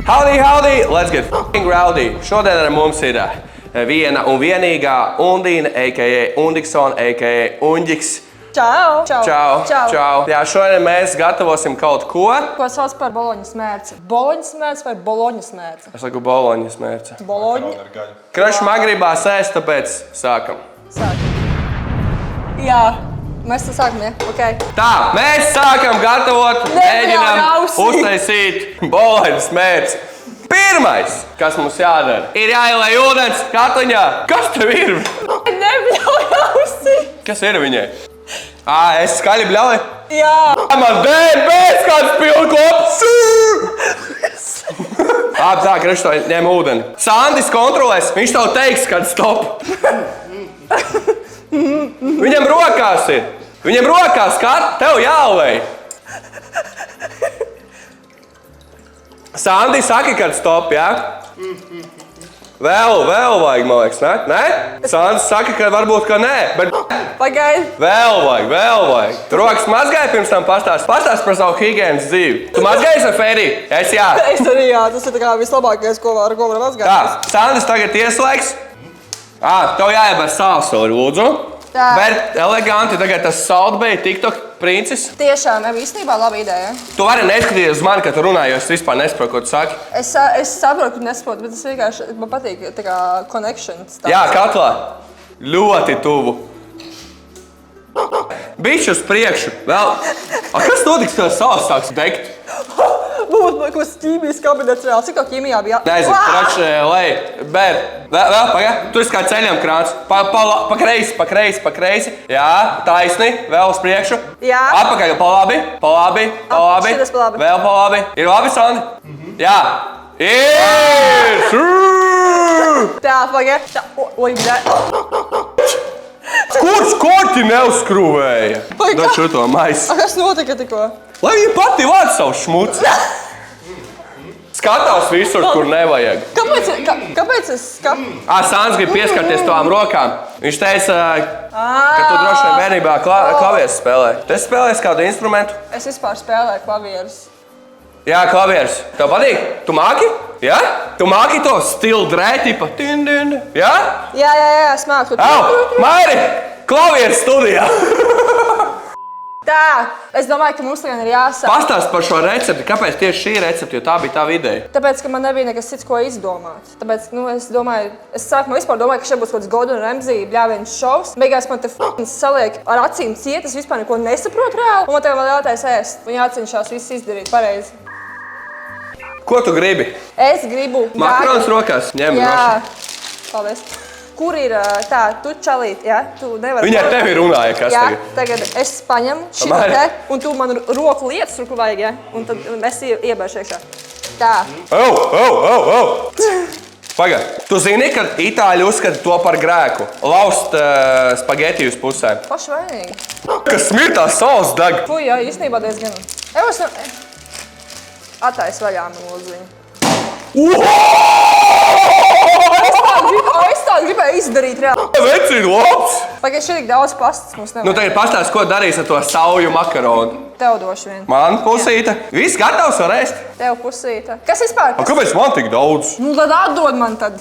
Howdy, howdy, let's get f***ing rowdy. Šodien ar mums ir viena un vienīgā Undīna, a.k.a. Undiksona, a.k.a. Unģiks. Čau! Čau! Jā, šodien mēs gatavosim kaut ko. Ko sauc par boloņas mērci? Boloņas mērci vai boloņas mērci? Es saku boloņas mērci. Boloņa? Kraš man gribās ēst, tāpēc sākam. Jā, mēs tā sākam, ja? Okay. Tā, mēs sākam gatavot, mēģinām uztaisīt boloņas mērci. Pirmais, kas mums jādara, ir jāielai ūdens katliņā. Kas tev ir? Nebļauj ausī! Kas ir viņai? Es skaļi bļauju? Jā! Man bez kāds pilkops! Tā, Kraš, to ņem ūdeni. Sandis kontrolēs, viņš tev teiks, kad stop. Viņam rokās ir. Viņam rokās, kā tev jālej. Sandi, saki, kad stop, jā? Vēl vajag, man liekas, ne? Sandis saka, ka varbūt, ka nē, bet... Pagaidi. Vēl vajag. Tu rokas mazgāji pirms tam pastāst par savu higienas dzīvi. Tu mazgājies ar Feriju? Es jā. Es arī jā, tas ir tā kā vislabākais, ko var mazgāt. Tā, Sandis tagad ieslēgs. Tev jāiebar sāsoli, lūdzu. Tā. Bet eleganti tagad tas Saltbay TikTok princis. Tiešām, īstenībā laba ideja. Tu vari neskatīties uz mani, kad tu runā, jo es vispār nesaprotu, ko tu saki. Es saprotu, ka nesaprotu, bet es vienkārši, man patīk tā kā connections. Jā, katlā. Ļoti tuvu. Bišķi uz priekšu. Vēl. Kas notiks, kad sāls sāks degt? Būtu kaut kas ķīmijas kabinets reāli. Cik to ķīmijā bija? Nezinu, Krač, lej. Bēr. Vēl, pagaid. Tur ir kā ceļam krāns. Pa kreisi. Jā, taisni. Vēl uz priekšu. Jā. Atpakaļ. Pa labi. Šitas pa labi. Vēl pa labi. Ir labi, Sandi? Jā. Ir! Tā, pagaid. Tā, oj, Kurš korķi neuzskrūvēja? Dod šo to maisu. Kas notika tikko? Lai viņa pati vāc savu šmuci. Skatās visur, kur nevajag. Kāpēc es Sāns grib pieskarties tavām rokām. Viņš teica, ka tu droši vien bērnībā klavierus spēlēji. Tu esi spēlējis kādu instrumentu? Es vispār spēlēju klavierus. Jā, klavierus. Tev patīk? Tu māki? Jā? Tu māki to stilu drētipa? Jā? Jā, es māku. Mairi! Klavieru studijā! Tā, es domāju, ka mums tagad ir jāsāk. Pastāst par šo recepti. Kāpēc tieši šī recepte, jo tā bija tava ideja? Tāpēc, ka man nebija nekas cits, ko izdomāt. Tāpēc, es domāju, es sākumā vispār domāju, ka šeit būs kaut kāds Gordon Ramsay bļāviens šovs. Beigās man te saliek ar acīm ciet, es vispār neko nesaprotu reāli. Un man tagad jātais ēst. Un jācenšās viss izdarīt pareizi. Ko tu gribi? Es gribu... Makarons rokās? Ņem Jā, noši. paldies. Kur ir tā, tu čalīt, jā? Tu nevari... Viņa ar tevi runāja, kas tagad? Jā, tagad es paņemu šito te, un tu man roku lietas, kur vajag, jā? Un tad es iebēršu iekšā. Tā. Pagad, tu zini, ka itāļi uzskata to par grēku. Laust spagetiju uz pusēm. Paši vainīgi. Kas smirtās saules deg? Fui, jā, īstenībā diezgan. Attais vaļā milziņu. Es tādu gribēju izdarīt reāli. Vecini labs! Pagaid, šeit tik daudz pastas mums nevajag. Tagad pastāst, ko darīs ar to sauju makaronu. Tev došu vien. Man pusīte. Viss gatavs var ēst. Tev pusīte. Kas vispār? Kāpēc man tik daudz? Nu, tad atdod man tad.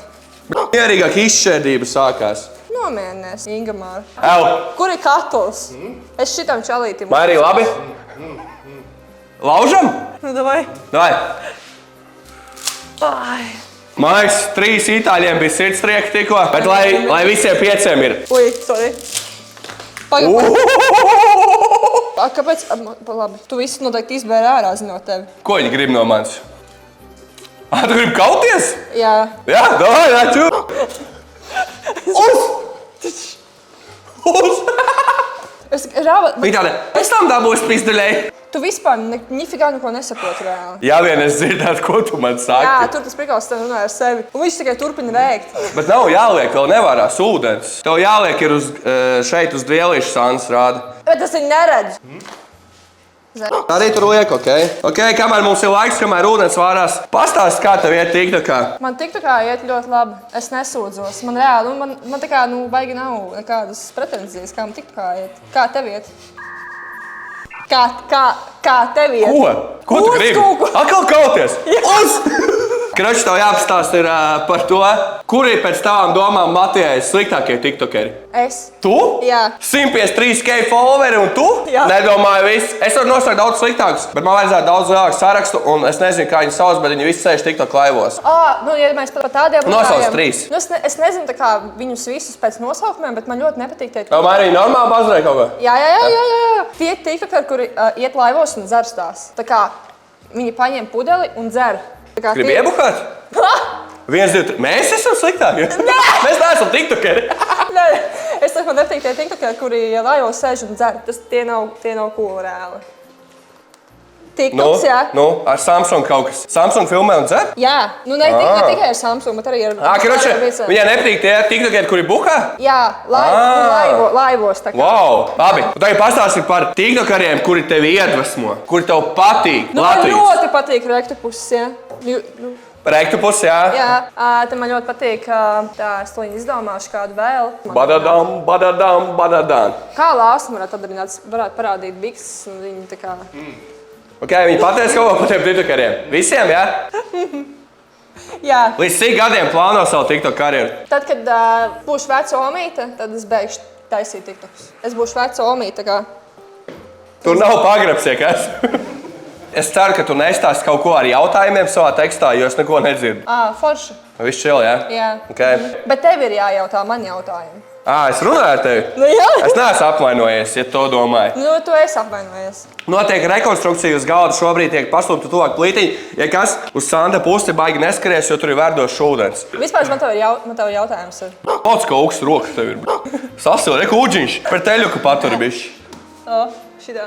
Mierīgāk izšķērdība sākās. Nomierinies, Ingamāra. Ew. Kur ir katls? Es šitam čalītim. Mairī, labi? Laužam? Nu, davai. Ai. Man liekas, 3 itāļiem bija sirdstrieki tikko, bet lai visiem 5 ir. Ui, sorry. Pagaid. Kāpēc? Labi, tu visu noteikti izbēri ārā, zinot tevi. Ko viņi grib no manis? Tu gribi kauties? Jā. Jā, davai, ču! Itāļi, es tam dabūšu pizduļai. Tu vispār nifigā neko nesaproti reāli. Jā, vien es dzirdētu, ko tu man saki. Jā, tur tas prikals tev runāja ar sevi. Un viņš tikai turpina rēkt. Bet nav jāliek, vēl nevarās ūdens. Tev jāliek ir šeit uz dvielīšu Sāns rāda. Bet tas viņi neredz. Arī tur liek, ok, kamēr mums ir laiks, kamēr ūdens vārās. Pastāst, kā tev iet TikTokā? Man TikTokā iet ļoti labi. Es nesūdzos. Man reāli, man tā kā, baigi nav nekādas pretenzijas, kā man TikTokā iet. Kā tev iet? Kā tev iet? Ko? Ko tu gribi? Atkal kauties? Uz! Kroči, tev jāpastāst ir par to, kuri pēc tavām domām Latvijai sliktākie tiktokeri? Es. Tu? Jā. 153K followeri un tu? Jā. Nedomāju viss. Es varu nosaukt daudz sliktākus, bet man vajadzētu daudz lielāku sarakstu, un es nezinu, kā viņi sauc, bet viņi visi sēž TikTok laivos. Nu, ja mēs par tādiem Nosauc 3. Nu, es nezinu tā kā viņus visus pēc nosaukumiem, bet man ļoti nepatīk tie. Tev arī normāli bazarē kaut ko? Jā. Tie tiktokeri, kuri iet laivos un dzerstās. Tā kā viņi paņem pudeli un dzer. Gribu iebuhāt? 1, 2, 3. Mēs esam sliktāki. Mēs neesam tiktokeri. Nē, es saku, man nepatīk tie tiktokeri, kuri laivos sēž un dzer. Tie nav cool reāli. TikToks, jā. Ar Samsung kaut kas. Samsung filmē un dzer? Jā, ne tikai ar Samsung, bet arī ar... Viņai nepatīk tie tiktokeri, kuri buhā? Jā, laivos tā kā. Wow, labi. Tagad pastāsti par tiktokeriem, kuri tevi iedvesmo, kuri tev patīk. Man ļoti patīk rektupus, jā. Rektupus, jā? Jā, te man ļoti patīk tā sliņa izdomāšu kādu vēl. Badadam. Kā lāsam varētu parādīt bikses un viņi tā kā... Ok, viņi pateica kaut ko par tiem tiktokeriem. Visiem, jā? Jā. Līdz cik gadiem plāno savu tiktok karjeru? Tad, kad būšu veca omīte, tad es beigšu taisīt tiktokus. Es būšu veca omīte, tā kā... Tur nav pagrabs, ja kas? Es ceru, ka tu nestāsti kaut ko ar jautājumiem savā tekstā, jo es neko nedzirdu. Forši. Viss chill, jā? Jā. Okay. Bet tev ir jājautā man jautājumi. Es runāju ar tevi? Nu jā. Es neesmu apvainojies, ja to domāju. Nu, tu esi apvainojies. Notiek rekonstrukcija uz galda, šobrīd tiek paslūpta tuvāk plītiņi. Ja kas, uz Santa pusi baigi neskaries, jo tur ir vērdos šūdens. Vispār man tev ir jautājums. Lauc, ka augsts rokas tev ir. Sasil, reku uģiņš. Per teļuku paturi bišķi. Šitā.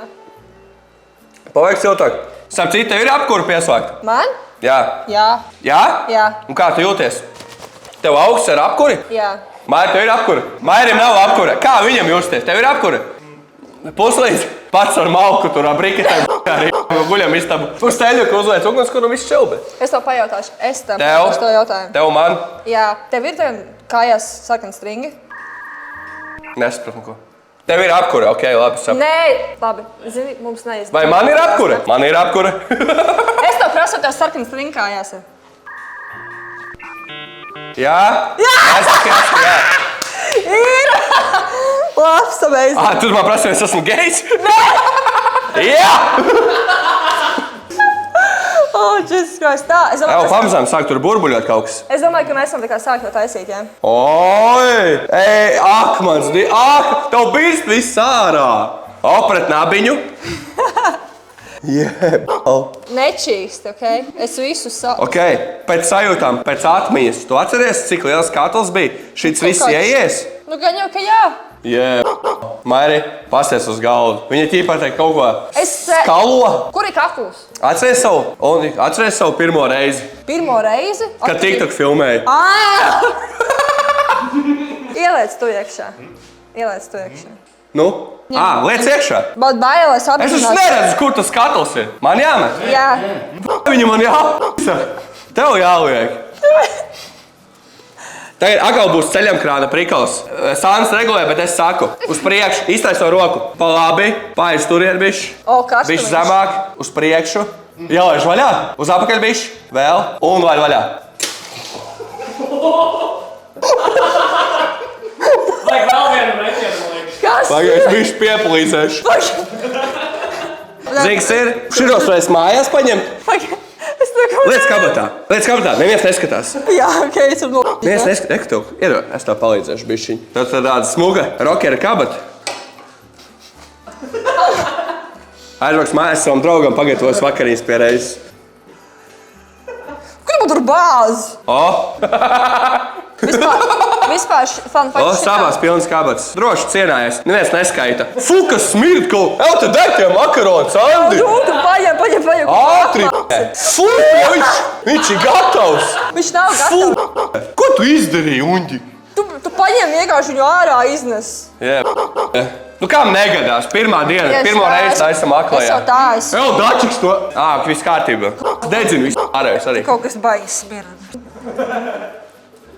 Paveiks jautāk. Starp citu, tev ir apkura pieslēgta? Man? Jā. Jā. Jā? Jā. Un kā tu jūties? Tev augsts ar apkuri? Jā. Maira, tev ir apkura? Mairim nav apkura. Kā viņam justies? Tev ir apkura? Puslīdz pats ar malku tur briketēm arī guļam istabu. Uz teļuku uzliec ugunskura un viss čilbi. Es tev pajautāšu. Es tev pajautāšu to jautājumu. Tev man? Jā. Tev ir kājās sarkani stringi? Nesapratu ko. Tev ir apkura, ok, labi, sapratu. Nē, labi. Zini, mums neizdevies. Vai man ir apkura? Man ir apkura. Es tev prasu, tev sarkani stringi kājās ir. Jā? Jā! Ir! Labs, amazing. Tu man prasi, es esmu gejs? Nē! Jā! Jesus Christ, tā. Pamazām sāk tur burbuļot kaut kas. Es domāju, ka mēs esam tā kā sākt to taisīt, jā. Oi! Ak, mans dievs! Ak, tev bīst viss ārā! Pret nabiņu! Nečīst, ok? Es visu Ok, pēc sajūtām, pēc atmiņas. Tu atceries, cik liels katls bija? Šits viss ieies? Nu, gan jau, ka jā. Mairi, pasties uz galdu. Viņa tīpā teikt kaut ko skalo. Kur ir kakls? Atceries savu pirmo reizi? Pirmo reizi? Kad TikTok filmēja. Ieliec tu iekšā. Nu? Liec iekšā. Bet bailes apzināt. Es neredzu, kur tas katls ir. Man jāmet? Jā. Viņa man jāpisa. Tev jāliek. Tagad atkal būs ceļam krāna prikals. Sāns regulē, bet es saku. Uz priekšu, iztaiso roku. Pa labi, paies turien bišķi. Bišķi zemāk, uz priekšu. Jālaiž vaļā. Uz apakaļ bišķi. Vēl. Un lai vaļā. Vajag vēl vienu metienu. Kas? Es bišķi piepalīdzēšu. Zīgs ir. Širos reiz mājās paņemt. Liec kabatā. Neviens neskatās. Jā, ok, es varu nopietni. Neviens neskatās. Iedod, es tev palīdzēšu bišķiņ. Tad tāda smuga rockera kabata. Aizvaks mājās savam draugam pagatavos vakarīs pie reizes. Kur man tur bāz? Vispār fun fact. Savās pilnas kabatas. Droši cienājies. Neviens neskaita. Fu, kas smird kaut. Te deg tie makaroni, Andi. Tu paņem. Ātri. Fu, viņš ir gatavs. Viņš nav gatavs. Ko tu izdarīji, Uņģi? Tu paņem vienkārši viņu ārā iznes. Nu kam negadās? Pirmā diena, pirmo reizi tā esam aklajā. Es jau tā esmu. Dačiks to. Viss kārtībā. Dedzinu visu ārējais arī. Kaut kas baigs smird.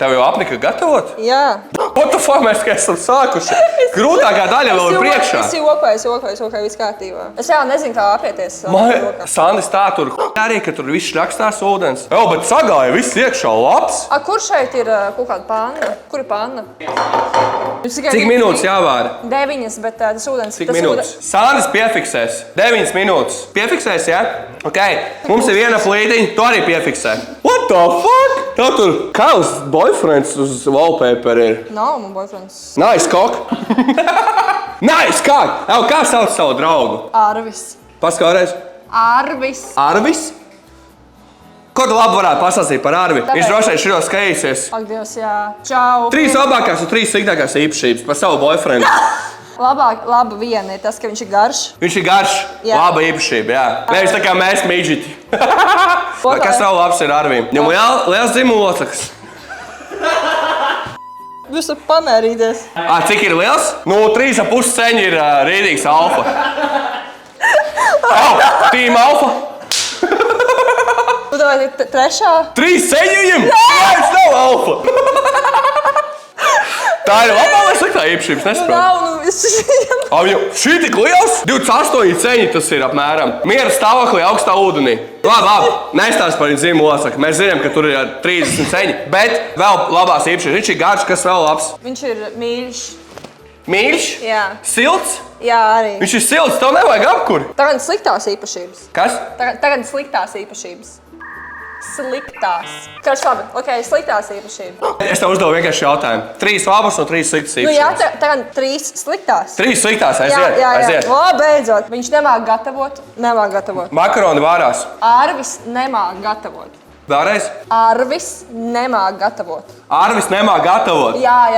Tev jau apnika gatavot? Jā. What the fuck mēs tikai esam sākuši? Grūtākā daļa vēl ir priekšā. Es jokoju, viss kārtībā. Es jau nezinu, kā apieties. Sandis tā tur arī, ka tur viss rakstās ūdens. Jā, bet sagāja viss iekšā labs. Kur šeit ir kaut kāda panna? Kur ir panna? Cik minūtes jāvāra? 9, bet tas ūdens... Cik minūtes? Sandis piefiksēs. 9 minūtes. Piefiksēs, jā? Ok. Mums ir viena plītiņa, tu arī piefiksē. What the fuck? Tev tur kāds boyfriends uz wallpaper ir? Nav man boyfriends. Nice cock. Nice cock. Kā sauc savu draugu? Arvis. Paskaties. Arvis? Ko tu labi varētu pastāstīt par Arvi? Viņš droši vien šito skatīsies. Ak, Dievs, jā. Čau. 3 labākās un 3 sliktākās īpašības par savu boyfriendu. Laba viena ir tas, ka viņš ir garš. Viņš ir garš. Jā. Laba īpašība, jā. Nevis tā kā mēs midžeti. Kas vēl labs ir Arvim? Viņam liels dzimumloceklis. Jūs varat pamērīties. Cik ir liels? 3,5 ceņi ir rīdīgs alfa. Team alfa. Tu tev ir trešā? 3 ceņi viņam? Viņš nav alfa. Tā ir labā vai sliktā īpašības? Nesaprotu. Šī tik liels? 28 ceņi tas ir apmēram. Miera stāvoklī augstā ūdenī. Labi. Nestāst par viņu dzimumlocekli. Mēs zinām, ka tur ir 30 ceņi. Bet vēl labās īpašības. Viņš ir garš, kas vēl labs? Viņš ir mīļš. Mīļš? Jā. Silts? Jā, arī. Viņš ir silts, tev nevajag apkuri. Tagad sliktās īpašības. Kas? Tagad sliktās īpašības. Karš labi, sliktās īpašības. Es tev uzdevu vienkārši jautājumu. 3 labas un 3 sliktas īpašības. Jā, tagad 3 sliktās. 3 sliktās, aiziet. Jā. Beidzot. Viņš nemāk gatavot. Makaroni vārās. Arvis nemāk gatavot. Vēlreiz? Arvis nemāk gatavot. Arvis nemāk gatavot? Jā.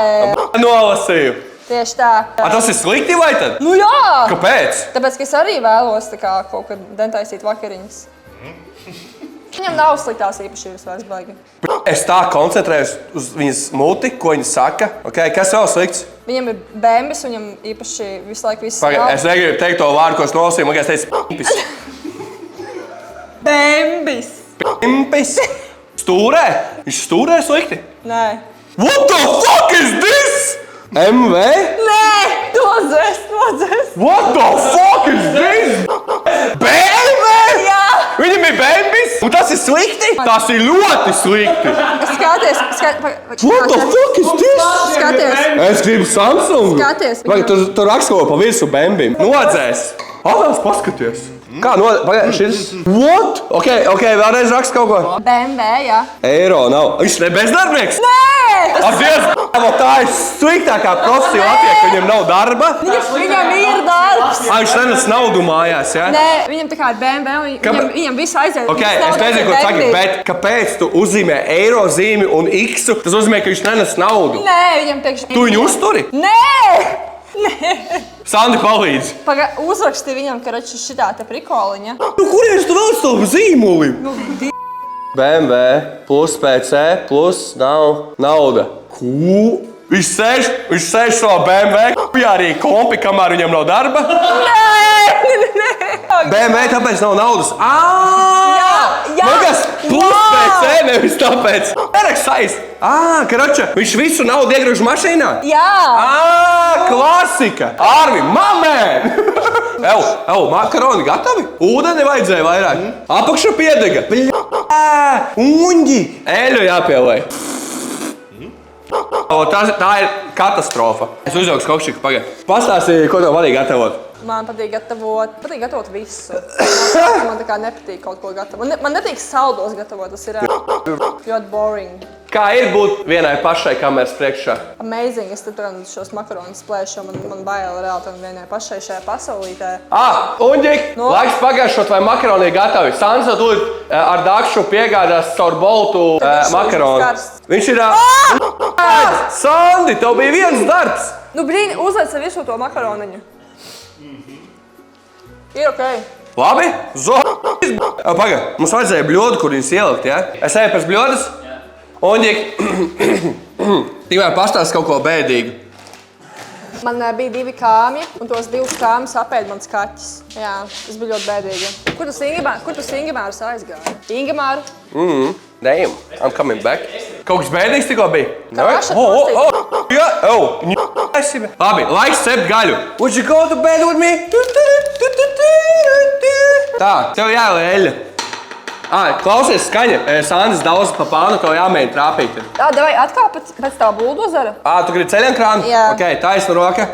Nolasīju. Tieši tā. Tas ir slikti vai tad? Nu jā. Kāpēc? Tāpēc, ka es arī vēlos kaut kad dentaisīt vakariņas. Viņam nav sliktās īpašības vairs baigi. Es tā koncentrējos uz viņas muti, ko viņa saka. Kas vēl slikts? Viņam ir bēmbis, viņam īpaši visu laiku viss nav. Es negribu teikt to vārdu, ko es nolasīju, man es teicu p***pis. Bēmbis. P***pis. Stūrē? Viņš stūrē slikti? Nē. What the fuck is this? MV? Nē, nodzēst. What the fuck is this? BMW? Jā. Viņam ir bēmbis? Un tas ir slikti? Tas ir ļoti slikti. Skaties. What the fuck is this? Skaties. Es gribu Samsung. Skaties. Tur raksta kaut ko pa visu bēmbim. Nodzēs. Atās paskaties. Kā šis? What? Ok, vēlreiz raksta kaut ko. BMW, jā. Eiro nav. Viņš ne bezdarbnieks? Nē! Tā ir sliktākā profesija Latvijā, ka viņam nav darba. Viņam ir darbs. Viņš nenes naudu mājās, jā? Nē, viņam tā kā ir BMW, viņam visu aiziet. Ok, es nezinu, ko saki, bet kāpēc tu uzzīmē eiro zīmi un x-u? Tas nozīmē, ka viņš nenes naudu. Nē, viņam teikšu... Tu viņu uzturi? Nē! Sandi palīdz. Uzraksti viņam, ka šitā te prikoliņa. Kurienes tu vēl savu zīmuli? BMW plus PC plus nav nauda. Ko? Viņš sēž savā BMW, arī kompi, kamēr viņam nav darba? Nē! BMW tāpēc nav naudas. Jā! Magas plus PC, nevis tāpēc. Nerakstājis. Viņš visu naudu iegrūž mašīnā? Jā! Klasika! Arvi, mamēn! Makaroni gatavi? Ūdeni vajadzēja vairāk. Apakša piedega. Uņģi! Eļu jāpielai. Tā ir katastrofa. Es uzjauku skokšiku pagaid. Pastāstīju, ko tev patīk gatavot. Man patīk gatavot visu. Man tā kā nepatīk kaut ko gatavot. Man nepatīk saldos gatavot, tas ir ļoti boring. Kā ir būt vienai pašai kameras priekšā? Amazing, es šos makaronus plēšu, man bail reāli tam vienai pašai šajā pasaulītē. Uņģik, laiks pagājušot, vai makaroni ir gatavi. Sansa tūlīt ar Dakšu piegādās caur Boltu makaroni. Viņš ir... Sandi, tev bija viens darbs! Brīni, uzliec visu to makaroniņu. Ir ok. Labi? Pagaid, mums vajadzēja bļodu, kur viņus ielikt, jā? Es eju pēc bļodas? Uņģik, tikmēr pastāst kaut ko bēdīgu. Man bija 2 kāmji, un tos 2 kāmjus apēd mans kaķis. Jā, tas bija ļoti bēdīgi. Kur tu Ingemārus aizgāji? Ingemāru? Damn, I'm coming back. Kaut kas bēdīgs tikko bija? Labi, laiks cept gaļu. Would you go to bed with me? Tā, tev jālēļa. Klausies, skaņa. Sandis daudz pa pānu, tev jāmēģina trāpīt. Davai atkal pēc tā buldozera? Tu gribi ceļankrānu? Jā. Ok, taisna roka.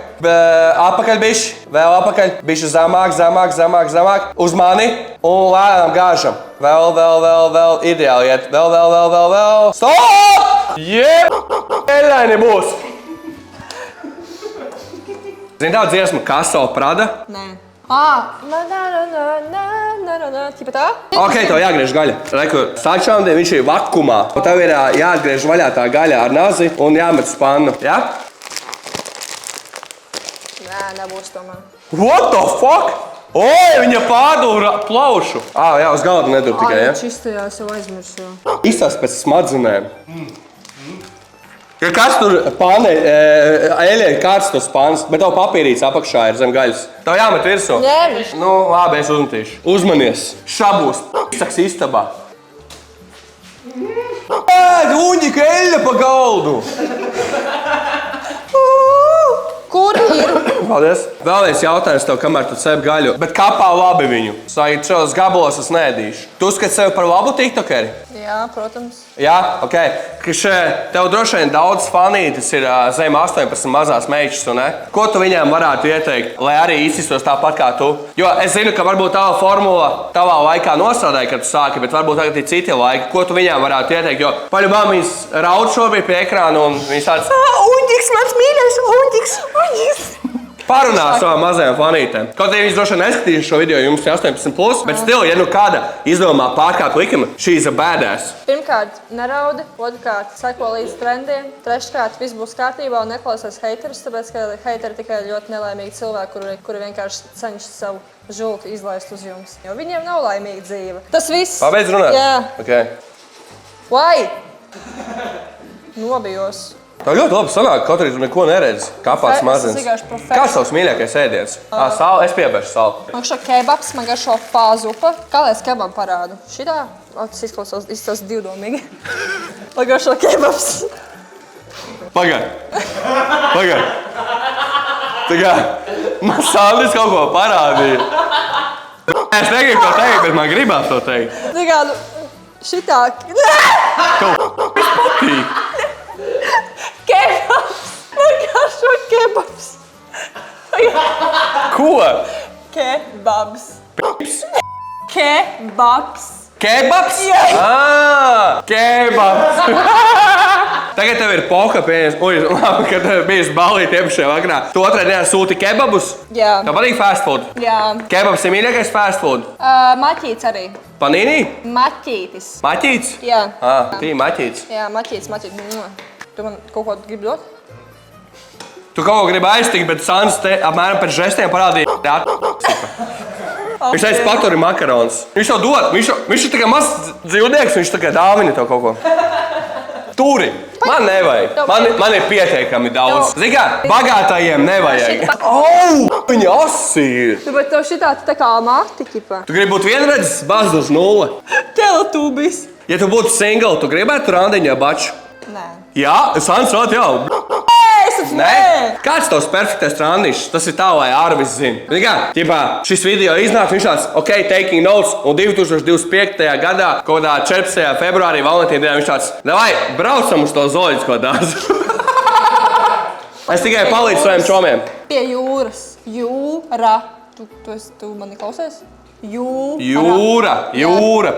Atpakaļ bišķi, vēl atpakaļ. Bišķi zemāk. Uz mani un lēnām gāžam. Vēl. Ideāli iet. Vēl. Stop! Eļaini būs. Zini tā dziesma Kaso Prada? Nē. Tipa tā? Ok, tev jāgriež gaļa. Reku, sākšāmdien viņš ir vakumā. Un tev ir jāatgriež vaļā tā gaļa ar nazi un jāmet spannu. Jā? Nē, nebūs tomēr. What the fuck? Oi, viņa pārdūra plaušu. Jā, uz galda nedur tikai, ja? Čistajās jau aizmirsu. Izsās pēc smadzenēm. Ja kas tur pānē, eļē kārstos pāns, bet tev papīrīts apakšā ir zem gaļas. Tev jāmet virsū. Ņēmiš. Nu, labi, es uzmetīšu. Uzmanies. Šabūs. Saks istabā. Uņika eļļa pa galdu. Kur ir? Paldies. Vēlreiz jautājums tev, kamēr tu cep gaļu. Bet kāpā labi viņu? Sāki šos gabalos es neēdīšu. Tu uzskati sevi par labu tiktokeri? Jā, protams. Jā, ok. Tev droši vien daudz fanītis ir zem 18 mazās meitas, un ne? Ko tu viņām varētu ieteikt, lai arī izsistos tāpat kā tu? Jo es zinu, ka varbūt tava formula tavā laikā nostrādāja, kad tu sāki, bet varbūt tagad ir citi laiki. Ko tu viņām varētu ieteikt? Jo paļumām viņas raud šobrīd pie ekrāna un viņas tāds Uņģiks, mans mīļais, uņģiks. Parunā savām mazajām fanītēm. Kaut arī viņas droši vien neskatīs šo video, jums ir 18+, bet still, ja nu kāda izdomā pārkāpt likumu, she's a badass. Pirmkārt, neraudi, otrkārt, seko līdz trendiem, treškārt, viss būs kārtībā un neklausās heiterus, tāpēc, ka heiteri tikai ļoti nelaimīgi cilvēki, kuri vienkārši cenšas savu žultu izlaist uz jums. Jo viņiem nav laimīga dzīve. Tas viss. Pabeidz runāt? Jā. Ok. Vai? Nobijos. Tev ļoti labi sanāk, kaut arī tu neko neredzi. Kāpās mazins. Es vienkārši profesors. Kāds tavs mīļākais ēdiens? Sāli, es piebēršu sāli. Man garšo kebabs, man garšo pāzupa. Kā lai es kebabu parādu? Šitā? Tas izklausās divdomīgi. Man garšo kebabs. Pagaid. Tā man Sandris kaut ko parādīja. Es negribu to teikt, bet man gribās to teikt. Tā kā, šitā. Tev patīk. Kebabs! Man garšo kebabs! Ko? Kebabs! Kebabs! Kebabs? Jā. Kebabs! Tagad tev ir poka pieņems. Labi, kad tev bijis ballīt iepriekšējā vakarā. Tu otrā dienā sūti kebabus? Jā. Tev patīk fast food? Jā. Kebabs ir mīļākais fast food? Maķīts arī. Panīnī? Maķītis. Maķīts? Jā. Tī maķīts. Jā, maķītis. Tu man kaut ko gribi dot? Tu kaut ko gribi aiztikt, bet Sandis te apmēram pēc žestiem parādīja. Viņš teica, paturi makarons. Viņš tev dod. Viņš ir tikai mazs dzīvnieks, viņš tikai dāvina tev kaut ko. Turi. Man nevajag. Man ir pietiekami daudz. Zini kā, bagātajiem nevajag. Viņa asi ir. Bet tev šitā tā kā mati, ķipa. Tu gribi būt vienredzis, bāz uz 0. Teletubis. Ja tu būtu single, tu gribētu randiņā baču? Nē. Jā, Sandis rāt jau. Nē. Kāds tavs perfektais randiņš? Tas ir tā, lai Arvis zina. Zini kā, ķipā, šis video iznāk, viņš tāds, ok, taking notes, un 2025. gadā, kaut kādā 14. februārī, Valentīna dienā, viņš tāds, davai, braucam uz to zooloģisko dārzu. Es tikai palīdzu saviem čomiem. Pie jūras. Jūra. Tu mani klausies? Jūra.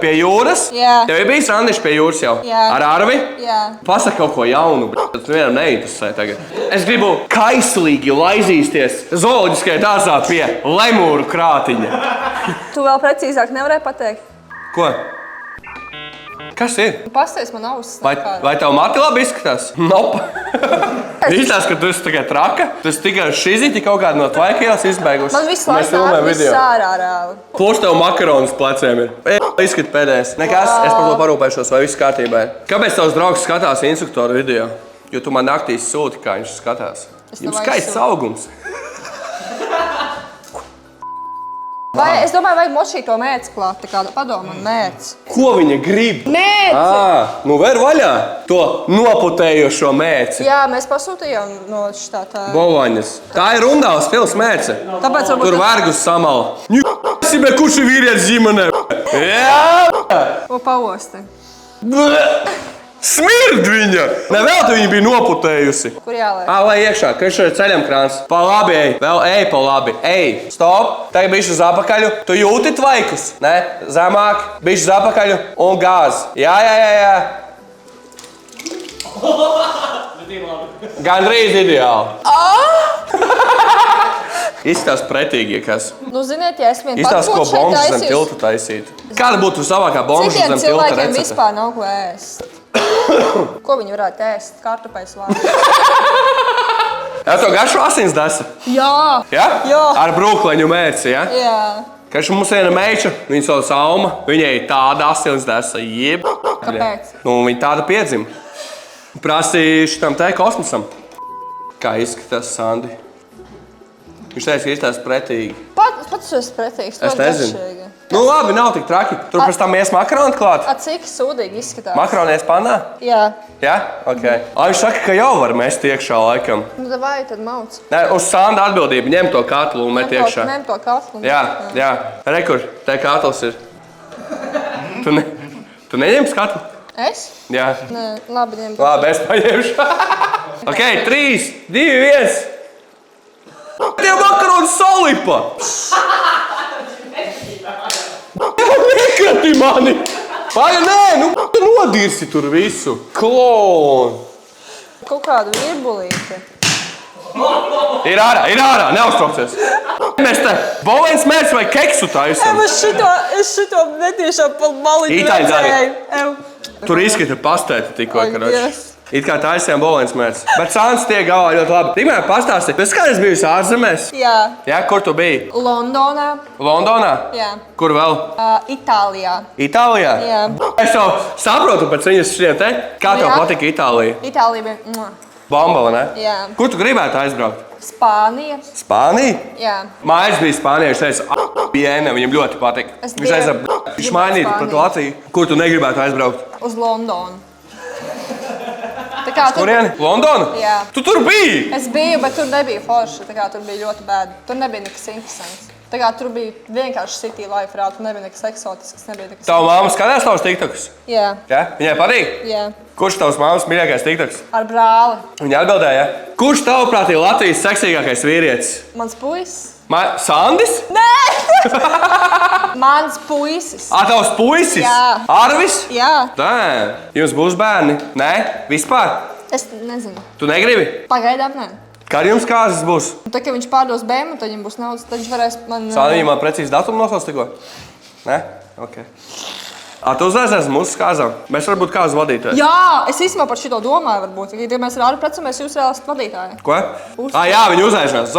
Pie jūras? Jā. Tev ir bijis randiņš pie jūras jau? Jā. Ar Arvi? Jā. Pasaka kaut ko jaunu, bet tu vienam neinteresē tagad. Es gribu kaislīgi laizīsties zooloģiskajā dārzā pie lemūru krātiņa. Tu vēl precīzāk nevarēji pateikt? Ko? Kas ir? Pastāst man ausis. Vai tev mati labi izskatās? Nope. Izstāst, ka tu esi tikai traka, tu esi tikai šizīti kaut kādu no tvaikielas izbeigusi. Man viss laiks nāk viss ārā reāli. Plus tev makaronas pleciem ir. Izskat pēdējais. Nekas, es par to parūpēšos, vai viss kārtībā ir. Kāpēc tavs draugs skatās instruktoru video? Jo tu man naktīs sūti, kā viņš skatās. Jums skaists augums. Vai, es domāju, vajag močīt to mēci klāt, tā kā padomu un mēci. Ko viņa grib? Mēci! Nu ver vaļā to noputējošo mēci. Jā, mēs pasūtījām no šitā tā. Bovaņas. Tā ir Rundāls pils mēce. Tāpēc varbūt... Tur vergus samala. Ņu, kurš ir vīrietis ģimenē? Jā! O, pauosti. Smird viņa! Nevēl viņa bija noputējusi. Kur jāliek? Lai iekšā, ka šeit ir ceļam krāns. Pa labi, ej. Vēl ej, pa labi. Ej, stop. Tagad bišķi uz apakaļu. Tu jūti tvaikus? Ne? Zemāk. Bišķi uz apakaļu un gāz. Jā. Gandrīz ideāli. Izstāst pretīgi, kas. Nu, ziniet, ja es vien Izstāst, ko bombas zem tilta taisīt. Kāda būtu savākā bombas zem tilta recete? Citiem cilvēkiem vispār nav ko ēst. Ko viņi varētu ēst? Kartupeļus vārdu. Jā, to garšu asins desa? Jā. Jā? Jā. Ar brūkleņu mēci, ja? Jā. Kad mums viena meiča, viņa sauc Alma, viņai tāda asins desa, jeb. Kāpēc? Nu, viņa tāda piedzima. Prasīja šitam te kosmosam. Kā izskatās, Sandi? Viņš teica, ka izstāst pretīgi. Pats esi pretīgs. Es nezinu. Nu labi, nav tik traki. Tur pēc tam ies makaroni klāt. Cik sūdīgi izskatās? Makaroni ies pannā? Jā. Jā? Ok. Viņš saka, ka jau var mest iekšā laikam. Nu, vai tad mauc? Nē, uz Sanda atbildību. Ņem to katlu un met iekšā. Ņem to katlu. Jā. Rekur, te katls ir. Tu neņems katlu? Es? Jā. Nē, labi, ņem. Labi, es paņemšu. Ok, 3, 2, 1. Tie makaroni salipa! Nekrati mani! Paga, nē, nu tu nodirsi tur visu. Klon! Kaut kādu virbulīti. Ir ārā, neuztraucies. Mēs te bolēns mērķis vai keksu taisam. Es šito netiešām pa maliņu Itāļi redzēju. Tur izskata pastēta tikko, Ak, karoči. Dievs. It kā taisījām bolēns mērķis. Bet Sāns tiek galvā ļoti labi. Tikmēr pastāsti, tu kādreiz bijusi ārzemēs? Jā. Jā, kur tu biji? Londonā. Londonā? Jā. Kur vēl? Itālijā. Itālijā? Jā. Es jau saprotu pēc viņas šiem te. Kā tev Jā. patika Itālija? Itālija bija... Bomba, vai ne? Jā. Kur tu gribētu aizbraukt? Spānija. Spānija? Jā. Mājas bija Spānijā, viņš teica, piena, viņam ļoti patika. Es Viņš aizbrauc, gribētu viņš mainītu pret Spāniju. Latviju. Kur tu negribētu aizbraukt? Uz Londonu. Tā kā tur... Kurieni? Londona? Jā. Tu tur biji? Es biju, bet tur nebija forši. Tā kā tur bija ļoti bēda. Tur nebija nekas interesants. Tā kā tur bija vienkārši city life rāda. Tur nebija nekas eksotisks, nebija nekas... Tava māma skatās tavus tiktokus? Jā. Jā? Viņai patīk? Jā. Kurš tavs māmas mīļākais tiktoks? Ar brāli. Viņa atbildēja, ja? Kurš tavuprāt ir Latvijas seksīgākais vīrietis? Mans puisis? Sandis? Nē! Mans puisis. Tavs puisis? Jā. Arvis? Jā. Tā, jums būs bērni? Nē? Vispār? Es nezinu. Tu negribi? Pagaidām nē. Kad jums kāzas būs? Un tad, kad viņš pārdos bēmu, tad viņam būs naudas, tad viņš varēs man... Sāni, man precīzi datumu nosauc tikko? Nē? Ok. Tu uzaizies mūsu kāzām? Mēs varam būt kāzu vadītāji. Jā, es īstenībā par šito domāju, varbūt. Ja mēs ar Arvi precamies, jūs reāli esat vadītāji. Ko? Jā, viņi uzaicinās.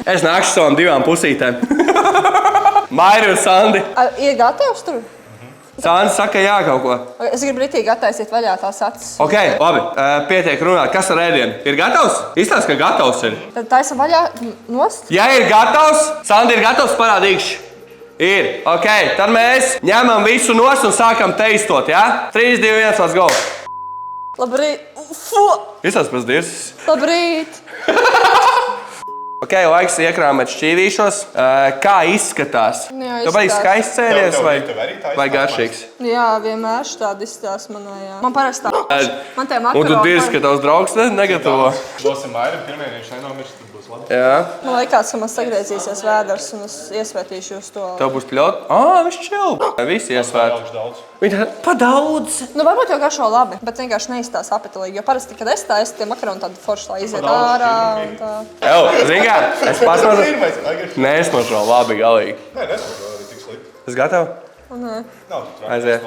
Es nākšu savām divām pusītēm. Mairi un Sandi. Ir gatavs tur? Sandi saka jā kaut ko. Es gribu ritīgi attaisīt vaļā tās acis. Ok, labi. Pietiek runāt. Kas ar ēdienu? Ir gatavs? Izstāst, ka gatavs ir. Tad taisam vaļā nost? Ja ir gatavs, Sandi ir gatavs, parādīkšu. Ir. Ok, tad mēs ņemam visu nost un sākam teistot, jā? 3, 2, 1, let's go. Labrīt. Fu! Izstāst pēc dievs. Labrīt. Ok, laiks iekrāmēt šķīvīšos. Kā izskatās? Jā, Tu biji skaists cēries Tev vai garšīgs? Jā, vienmēr štādi izstās manā. Man parasti tā. Man tie makaroni. Un tu dirzi, ka tavs draugs negatavo. Dosim Mairim, pirmie viņš nenomirst, tad būs labi. Jā. Man liekas, ka man sagriezīsies vēders un es iesvētīšu uz to. Tev būs pļaut? Viņš čil. Visi iesvēt. Daudz daudz. Viņi tā pa daudz. Nu, varbūt jau garšo labi, bet vienkārši neizstās apetilīgi. Jo parasti, kad es taisu, tie makaroni tādi forši, lai iziet ārā un tā. Zini kā, es pats no... Pirmais, Agri. Nesnošo labi, galīgi. Nē, nesmušo arī tik slikti. Es gatavu? Nē. Nav tik traki. Aiziet.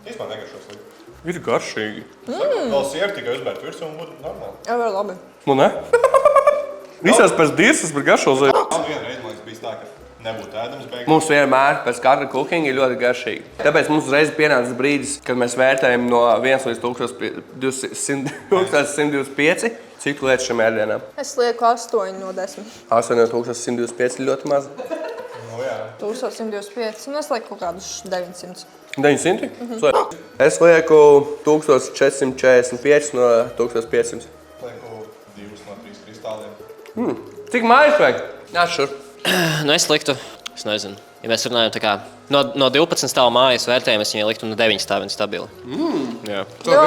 Īstenībā negaršo slikti. Ir garšīgi. Vēl sieru tikai uzbērt virsū un būtu normāli. Jā, vēl labi. Nu, ne? Visās pēc dirsas, bet garšo zēju. Man vienreiz, man liekas, bijis tā, ka nebūtu ēdams beigās. Mums vienmēr pēc katra kukinga ir ļoti garšīgi. Tāpēc mums uzreiz pienācis brīdis, kad mēs vērtējam no 1 līdz 1125, cik tu lietas šim ēdienam. Es lieku 8 no 10. 8125 ir ļoti maz. Nu jā. 1125, un es lieku kaut kādus 900. 900? Es lieku 1445 no 1500. Lieku 2 no 3 kristāliem. Cik mājas vajag? Nāc šur. Nu, es liktu, es nezinu. Ja mēs runājam tā kā no 12 stāvu mājas vērtējumu, es viņai liktu no 9 stāvu stabilu. Jā. Jā,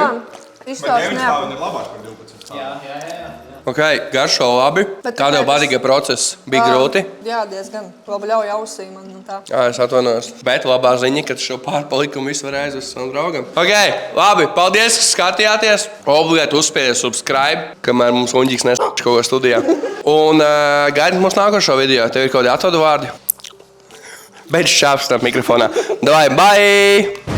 Bet izstāsts 9 neap. stāvi ir labāk par 12 stāvi. Jā. Ok, garšo labi. Bet Tādēļ kāpēc? badīgie procesi bija grūti. Jā, diezgan. Labi ļauj ausīm man un tā. Jā, es atvainojos. Bet labā ziņa, ka šo pārpalikumu visu var aizvest savam draugam. Ok, labi, paldies, ka skatījāties. Obligāti uzspiediet subscribe, kamēr mums Uņģiks nesaka kaut ko studijā. Un gaidiet mums nākošo video. Tev ir kaut kādi atvadu vārdi. Beidz šāpst ap mikrofonā. Davai, bye!